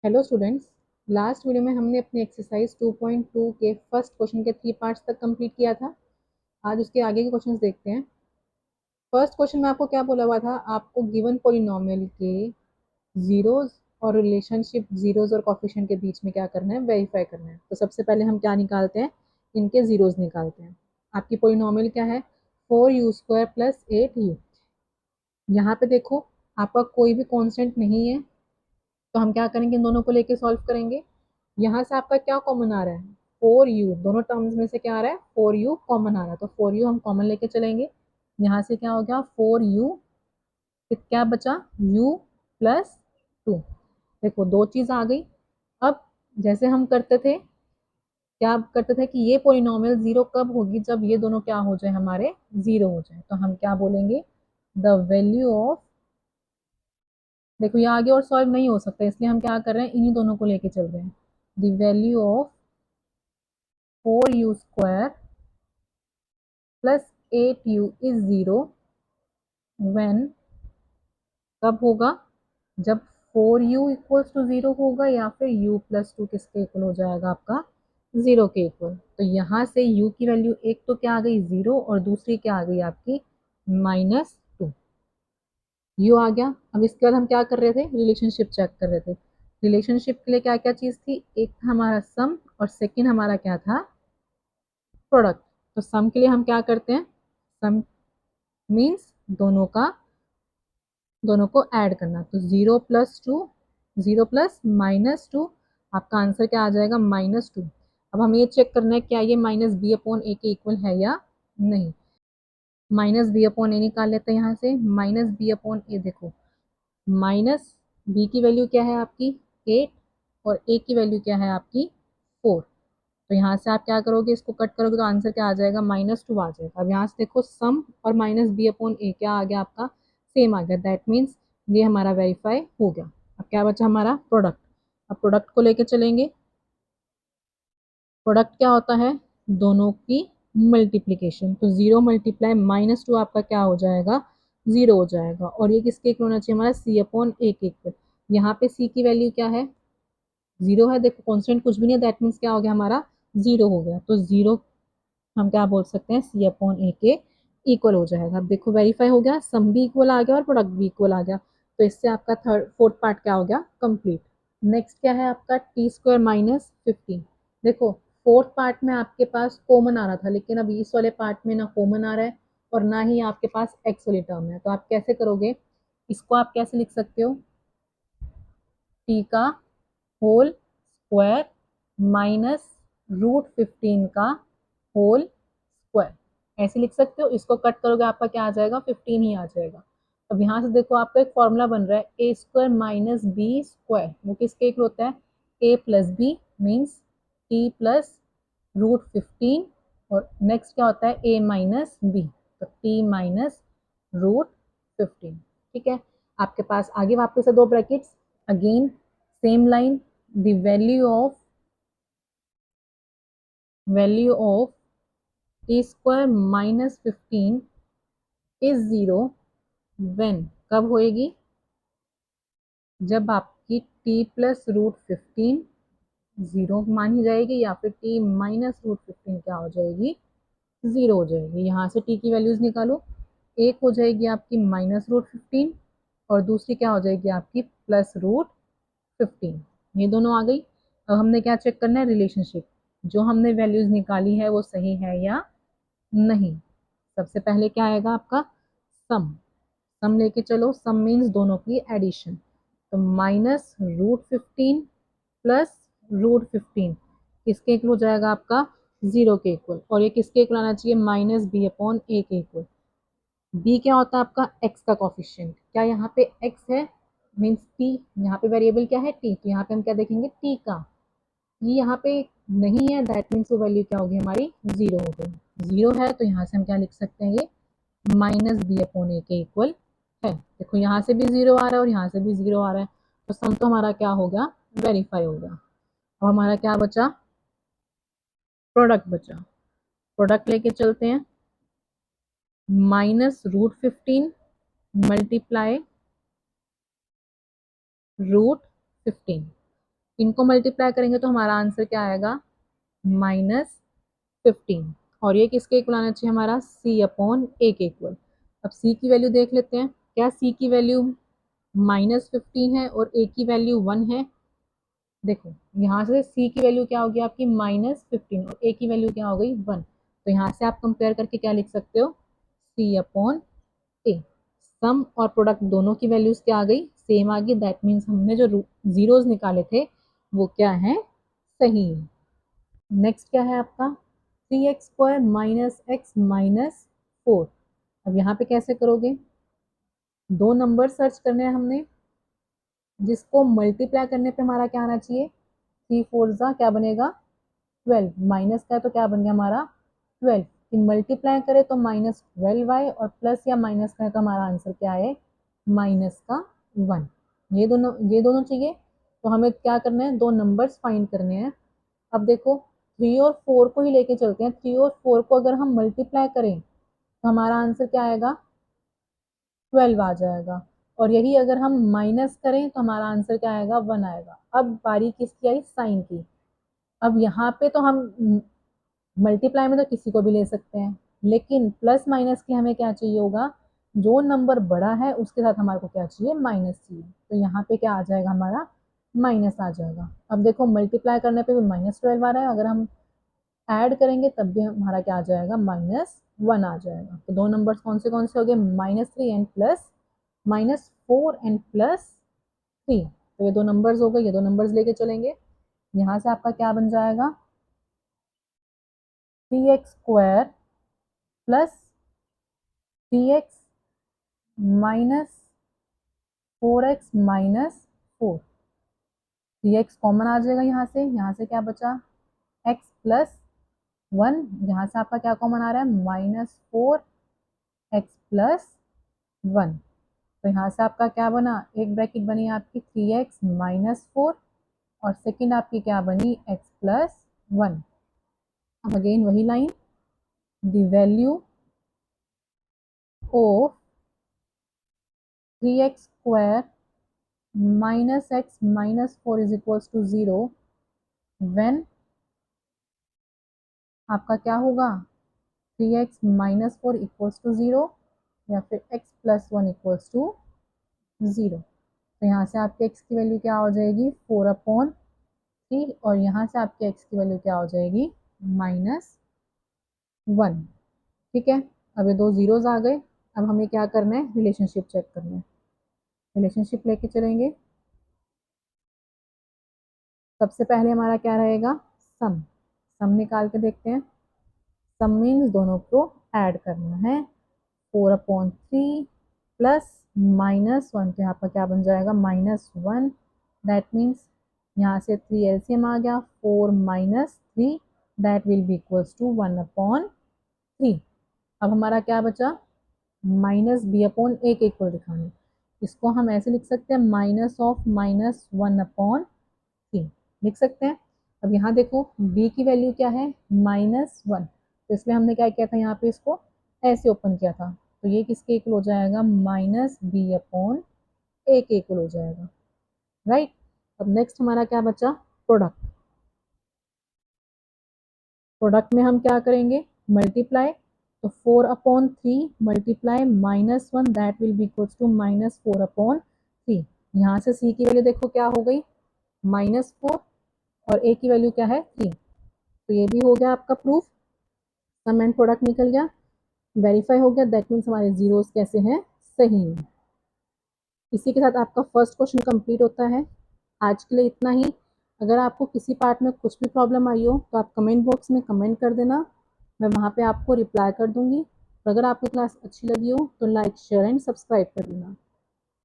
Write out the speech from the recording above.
Hello students. Last video में हमने अपनी एक्सरसाइज 2.2 के फर्स्ट क्वेश्चन के 3 पार्ट्स तक कंप्लीट किया था। आज उसके आगे के क्वेश्चंस देखते हैं। फर्स्ट क्वेश्चन में आपको क्या बोला हुआ था? आपको गिवन पॉलिनोमियल के जीरोस और रिलेशनशिप जीरोस और कोफिशिएंट के बीच में क्या करना है? वेरीफाई करना है। तो सबसे पहले हम क्या निकालते हैं? इनके जीरोस निकालते हैं। आपकी पॉलिनोमियल क्या है? 4u² plus 8u। यहाँ पे देखो, आपका कोई भी कॉन्स्टेंट नहीं है, तो हम क्या करेंगे? इन दोनों को लेके सॉल्व करेंगे। यहाँ से आपका क्या कॉमन आ रहा है? 4u। दोनों टर्म्स में से क्या आ रहा है? 4u कॉमन आ रहा है, तो 4u हम कॉमन लेके चलेंगे। यहाँ से क्या हो गया? 4u, क्या बचा? u plus 2। देखो, दो चीज आ गई। अब जैसे हम करते थे, क्या करते थे कि ये पोलिनोमियल जीरो कब होगी? जब ये दोनों क्या हो जाए? हमारे जीरो हो जाए। तो हम क्या बोलेंगे? द वैल्यू ऑफ, देखो ये आगे और सॉल्व नहीं हो सकता, इसलिए हम क्या कर रहे हैं? इन्हीं दोनों को लेके चल रहे हैं। The value of 4u² plus 8u is zero when, कब होगा? जब 4u इक्वल्स टू जीरो होगा, या फिर u प्लस 2 किसके इक्वल हो जाएगा? आपका जीरो के इक्वल। तो यहाँ से u की वैल्यू एक तो क्या आ गई? जीरो, और दूसरी क्या आ गई आपकी? -2 u आ गया। अब इसके बाद हम क्या कर रहे थे? रिलेशनशिप चेक कर रहे थे। रिलेशनशिप के लिए क्या क्या चीज थी? एक था हमारा सम, और सेकंड हमारा क्या था? प्रोडक्ट। तो सम के लिए हम क्या करते हैं? सम मीन्स दोनों को ऐड करना। तो 0 + 2, 0 + -2, आपका आंसर क्या आ जाएगा? -2। अब हम ये चेक करना है क्या ये -b/a के इक्वल है या नहीं। -b/a निकाल लेते हैं यहाँ से। -b/a, देखो, माइनस b की वैल्यू क्या है आपकी? 8, और a की वैल्यू क्या है आपकी? 4। तो यहाँ से आप क्या करोगे? इसको कट करोगे तो आंसर क्या आ जाएगा? -2 आ जाएगा। अब यहाँ से देखो, सम और -b/a क्या आ गया आपका? सेम आ गया। दैट मीन्स ये हमारा वेरीफाई हो गया। अब क्या बचा? हमारा प्रोडक्ट। अब प्रोडक्ट को लेके चलेंगे। प्रोडक्ट क्या होता है? दोनों की मल्टीप्लीकेशन। तो 0 × -2 आपका क्या हो जाएगा? 0 हो जाएगा। और ये किसके इक्वल होना चाहिए? हमारा c/a के इक्वल। यहाँ पे c की वैल्यू क्या है? 0 है। देखो, कॉन्स्टेंट कुछ भी नहीं है, दैट मीन्स क्या हो गया? हमारा 0 हो गया। तो 0 हम क्या बोल सकते हैं? c/a के इक्वल हो जाएगा। अब देखो, वेरीफाई हो गया, सम भी इक्वल आ गया और प्रोडक्ट भी इक्वल आ गया। तो इससे आपका फोर्थ पार्ट क्या हो गया? कंप्लीट। नेक्स्ट क्या है आपका? t² - 15। देखो, फोर्थ पार्ट में आपके पास कॉमन आ रहा था, लेकिन अब इस वाले पार्ट में ना कॉमन आ रहा है और ना ही आपके पास एक्स वाली टर्म है। तो आप कैसे करोगे? इसको आप कैसे लिख सकते हो? टी का होल स्क्वायर माइनस √15 का होल स्क्वायर, ऐसे लिख सकते हो। इसको कट करोगे, आपका क्या आ जाएगा? 15 ही आ जाएगा। अब यहाँ से देखो, आपका एक फॉर्मूला बन रहा है a² - b²। वो किसके इक्वल होता है? a + b मीन्स t + √15, और नेक्स्ट क्या होता है? a - b, तो t - √15। ठीक है। आपके पास आगे वापस से दो brackets, again same line. The value of t² - 15 is zero when, कब होएगी? जब आपकी t + √15 जीरो मानी जाएगी, या फिर t - √15 क्या हो जाएगी? जीरो हो जाएगी। यहाँ से t की वैल्यूज निकालो। एक हो जाएगी आपकी -√15, और दूसरी क्या हो जाएगी आपकी? +√15। ये दोनों आ गई। अब हमने क्या चेक करना है? रिलेशनशिप। जो हमने वैल्यूज निकाली है वो सही है या नहीं। सबसे पहले क्या आएगा आपका? सम। सम लेके चलो। सम मीन्स दोनों की एडिशन। तो -√15 प्लस √15 किसके इक्वल हो जाएगा? आपका जीरो के इक्वल। और ये किसके इक्वल आना चाहिए? -b/a के इक्वल। b क्या होता है आपका? x का कॉफिशिएंट। क्या यहाँ पे x है? Means t। यहाँ पे वेरिएबल क्या है? t। तो यहाँ पे हम क्या देखेंगे? t का। ये यहाँ पे नहीं है, दैट मीन्स वो वैल्यू क्या होगी? हमारी जीरो हो गई। जीरो है, तो यहाँ से हम क्या लिख सकते हैं? ये -b/a के इक्वल है। देखो, यहाँ से भी जीरो आ रहा है और यहाँ से भी जीरो आ रहा है, तो सम तो हमारा क्या हो गया? वेरीफाई हो गया। अब हमारा क्या बचा? प्रोडक्ट बचा। प्रोडक्ट लेके चलते हैं। -√15 मल्टीप्लाई √15। इनको मल्टीप्लाई करेंगे तो हमारा आंसर क्या आएगा, -15। और ये किसके इक्वल आना चाहिए हमारा, c/a के इक्वल। अब c की वैल्यू देख लेते हैं, क्या c की वैल्यू -15 है और a की वैल्यू 1 है। देखो यहाँ से c की वैल्यू क्या होगी आपकी -15 और a की वैल्यू क्या हो गई 1। तो यहाँ से आप कंपेयर करके क्या लिख सकते हो, c/a। सम और प्रोडक्ट दोनों की वैल्यूज क्या आ गई, सेम आ गई। दैट मीन्स हमने जो जीरोस निकाले थे वो क्या है, सही है। नेक्स्ट क्या है आपका 3x² - x - 4। अब यहाँ पे कैसे करोगे, दो नंबर सर्च करने हैं हमने, जिसको मल्टीप्लाई करने पे हमारा क्या आना चाहिए, 3 4 क्या बनेगा 12, माइनस का है तो क्या बन गया हमारा 12, कि मल्टीप्लाई करें तो -12y और प्लस या माइनस का है तो हमारा आंसर क्या है, -1। ये दोनों चाहिए। तो हमें क्या करना है, दो नंबर्स फाइंड करने हैं। अब देखो 3 और 4 को ही लेके चलते हैं। 3 और 4 को अगर हम मल्टीप्लाई करें तो हमारा आंसर क्या आएगा, 12 आ जाएगा। और यही अगर हम माइनस करें तो हमारा आंसर क्या आएगा, 1 आएगा। अब बारी किसकी आई, साइन की। अब यहाँ पे तो हम मल्टीप्लाई में तो किसी को भी ले सकते हैं, लेकिन प्लस माइनस के हमें क्या चाहिए होगा, जो नंबर बड़ा है उसके साथ हमारे को क्या चाहिए, माइनस चाहिए। तो यहाँ पे क्या आ जाएगा हमारा, माइनस आ जाएगा। अब देखो मल्टीप्लाई करने पे भी -12 आ रहा है, अगर हम ऐड करेंगे तब भी हमारा क्या आ जाएगा, -1 आ जाएगा। तो दो नंबर्स कौन से हो गए, -3 एंड प्लस -4 एंड +3। तो ये दो नंबर्स हो गए, ये दो नंबर्स लेके चलेंगे। यहाँ से आपका क्या बन जाएगा, 3x² + 3x - 4x - 4। 3x common आ जाएगा यहाँ से क्या बचा, x + 1। यहाँ से आपका क्या कॉमन आ रहा है, -4x + 1। तो यहाँ से आपका क्या बना, एक ब्रैकेट बनी आपकी 3x - 4 और सेकंड आपकी क्या बनी, x + 1। अब अगेन वही line, the value of 3x² - x - 4 is equals to 0 when आपका क्या होगा, 3x - 4 इक्वल्स टू 0 या फिर x + 1 इक्वल्स टू 0। तो यहाँ से आपके x की वैल्यू क्या हो जाएगी, 4/3 और यहाँ से आपके x की वैल्यू क्या हो जाएगी, -1। ठीक है, अब ये दो जीरोज आ गए। अब हमें क्या करना है, रिलेशनशिप चेक करना है। रिलेशनशिप लेके चलेंगे। सबसे पहले हमारा क्या रहेगा, सम। सम निकाल के देखते हैं। सम मीन्स दोनों को ऐड करना है। 4/3 प्लस -1, तो यहाँ पर क्या बन जाएगा, -1। दैट मीन्स यहाँ से 3 एलसीएम आ गया, 4 - 3 that will be equals to 1/3। अब हमारा क्या बचा, -b/a के इक्वल दिखाना है। इसको हम ऐसे लिख सकते हैं, -1/3 लिख सकते हैं। अब यहाँ देखो b की वैल्यू क्या है, -1, तो इसलिए हमने क्या किया था, यहाँ पे इसको ऐसे ओपन किया था। तो ये किसके इक्वल हो जाएगा, -b/a के इक्वल हो जाएगा, राइट। अब नेक्स्ट हमारा क्या बचा, प्रोडक्ट। प्रोडक्ट में हम क्या करेंगे, मल्टीप्लाई। तो 4/3 multiply -1 that will be equals to -4/3। यहाँ से c की वैल्यू देखो क्या हो गई, -4 और a की वैल्यू क्या है 3। तो ये भी हो गया आपका प्रूफ, सम एंड प्रोडक्ट निकल गया, वेरीफाई हो गया। दैट मीन्स हमारे जीरोस कैसे हैं, सही है। इसी के साथ आपका फर्स्ट क्वेश्चन कंप्लीट होता है। आज के लिए इतना ही। अगर आपको किसी पार्ट में कुछ भी प्रॉब्लम आई हो तो आप कमेंट बॉक्स में कमेंट कर देना, मैं वहाँ पे आपको रिप्लाई कर दूँगी। और अगर आपको क्लास अच्छी लगी हो तो लाइक शेयर एंड सब्सक्राइब कर देना।